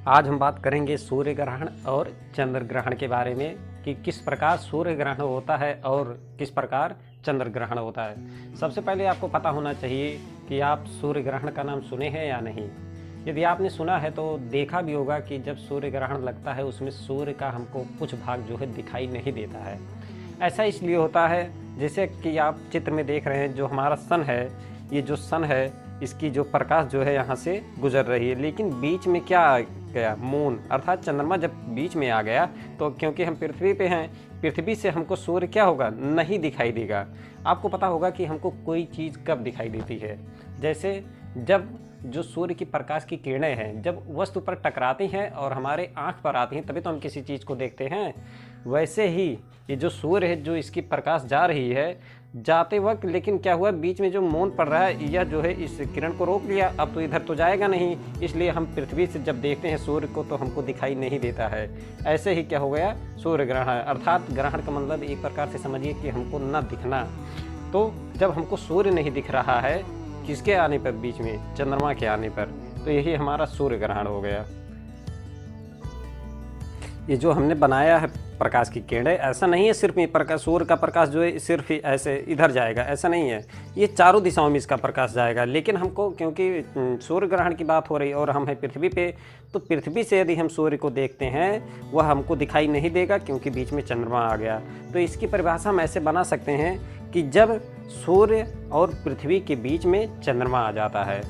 आज हम बात करेंगे सूर्य ग्रहण और चंद्र ग्रहण के बारे में कि किस प्रकार सूर्य ग्रहण होता है और किस प्रकार चंद्र ग्रहण होता है। सबसे पहले आपको पता होना चाहिए कि आप सूर्य ग्रहण का नाम सुने हैं या नहीं। यदि आपने सुना है तो देखा भी होगा कि जब सूर्य ग्रहण लगता है उसमें सूर्य का हमको कुछ भाग जो है दिखाई नहीं देता है। ऐसा इसलिए होता है जैसे कि आप चित्र में देख रहे हैं, जो हमारा सन है, ये जो सन है इसकी जो प्रकाश जो है यहाँ से गुजर रही है, लेकिन बीच में क्या आ गया, मून अर्थात चंद्रमा जब बीच में आ गया तो क्योंकि हम पृथ्वी पे हैं, पृथ्वी से हमको सूर्य क्या होगा, नहीं दिखाई देगा। आपको पता होगा कि हमको कोई चीज़ कब दिखाई देती है, जैसे जब जो सूर्य की प्रकाश की किरणें हैं जब वस्तु पर टकराती हैं और हमारे आँख पर आती हैं तभी तो हम किसी चीज़ को देखते हैं। वैसे ही ये जो सूर्य है, जो इसकी प्रकाश जा रही है, जाते वक्त लेकिन क्या हुआ, बीच में जो मून पड़ रहा है यह जो है इस किरण को रोक लिया। अब तो इधर तो जाएगा नहीं, इसलिए हम पृथ्वी से जब देखते हैं सूर्य को तो हमको दिखाई नहीं देता है। ऐसे ही क्या हो गया, सूर्य ग्रहण अर्थात ग्रहण का मतलब एक प्रकार से समझिए कि हमको न दिखना। तो जब हमको सूर्य नहीं दिख रहा है, किसके आने पर, बीच में चंद्रमा के आने पर, तो यही हमारा सूर्य ग्रहण हो गया। ये जो हमने बनाया है प्रकाश की किरणें, ऐसा नहीं है सिर्फ ये प्रकाश, सूर्य का प्रकाश जो है सिर्फ ऐसे इधर जाएगा, ऐसा नहीं है, ये चारों दिशाओं में इसका प्रकाश जाएगा। लेकिन हमको क्योंकि सूर्य ग्रहण की बात हो रही और हम हैं पृथ्वी पे, तो पृथ्वी से यदि हम सूर्य को देखते हैं वह हमको दिखाई नहीं देगा क्योंकि बीच में चंद्रमा आ गया। तो इसकी परिभाषा हम ऐसे बना सकते हैं कि जब सूर्य और पृथ्वी के बीच में चंद्रमा आ जाता है,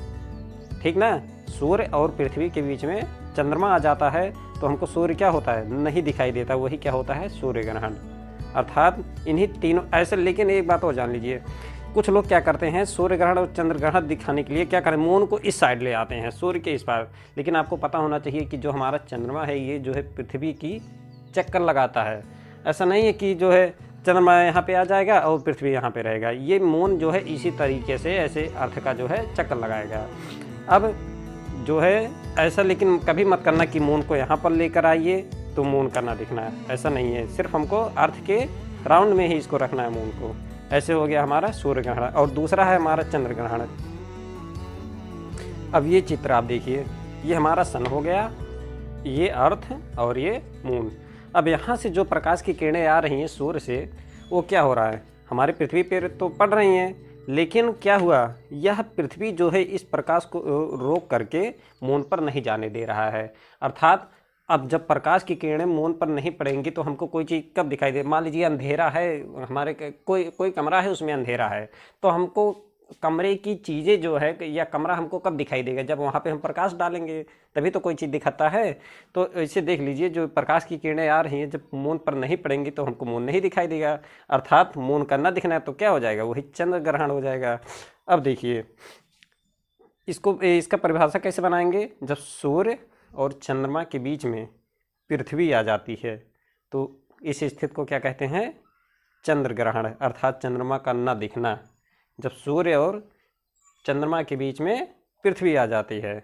ठीक ना, सूर्य और पृथ्वी के बीच में चंद्रमा आ जाता है तो हमको सूर्य क्या होता है, नहीं दिखाई देता, वही क्या होता है, सूर्य ग्रहण। अर्थात इन्हीं तीनों ऐसे। लेकिन एक बात और जान लीजिए, कुछ लोग क्या करते हैं, सूर्य ग्रहण और चंद्र ग्रहण दिखाने के लिए क्या करें, मून को इस साइड ले आते हैं, सूर्य के इस पार। लेकिन आपको पता होना चाहिए कि जो हमारा चंद्रमा है ये जो है पृथ्वी की चक्कर लगाता है। ऐसा नहीं है कि जो है चंद्रमा यहाँ पे आ जाएगा और पृथ्वी यहाँ पे रहेगा, ये मून जो है इसी तरीके से ऐसे अर्थ का जो है चक्कर लगाएगा। अब जो है ऐसा लेकिन कभी मत करना कि मून को यहाँ पर लेकर आइए तो मून का ना दिखना है, ऐसा नहीं है। सिर्फ हमको अर्थ के राउंड में ही इसको रखना है मून को। ऐसे हो गया हमारा सूर्य ग्रहण। और दूसरा है हमारा चंद्र ग्रहण। अब ये चित्र आप देखिए, ये हमारा सन हो गया, ये अर्थ और ये मून। अब यहाँ से जो प्रकाश की किरणें आ रही हैं सूर्य से, वो क्या हो रहा है, हमारे पृथ्वी पर तो पड़ रही हैं, लेकिन क्या हुआ, यह पृथ्वी जो है इस प्रकाश को रोक करके मून पर नहीं जाने दे रहा है। अर्थात अब जब प्रकाश की किरणें मून पर नहीं पड़ेंगी तो हमको कोई चीज़ कब दिखाई दे, मान लीजिए अंधेरा है, हमारे कोई कमरा है उसमें अंधेरा है, तो हमको कमरे की चीज़ें जो है या कमरा हमको कब दिखाई देगा, जब वहाँ पे हम प्रकाश डालेंगे तभी तो कोई चीज़ दिखाता है। तो इसे देख लीजिए, जो प्रकाश की किरणें आ रही हैं जब मून पर नहीं पड़ेंगी तो हमको मून नहीं दिखाई देगा। अर्थात मून का न दिखना है तो क्या हो जाएगा, वही चंद्र ग्रहण हो जाएगा। अब देखिए इसका परिभाषा कैसे बनाएंगे, जब सूर्य और चंद्रमा के बीच में पृथ्वी आ जाती है तो इस स्थिति को क्या कहते हैं, चंद्र ग्रहण, अर्थात चंद्रमा का न दिखना। जब सूर्य और चंद्रमा के बीच में पृथ्वी आ जाती है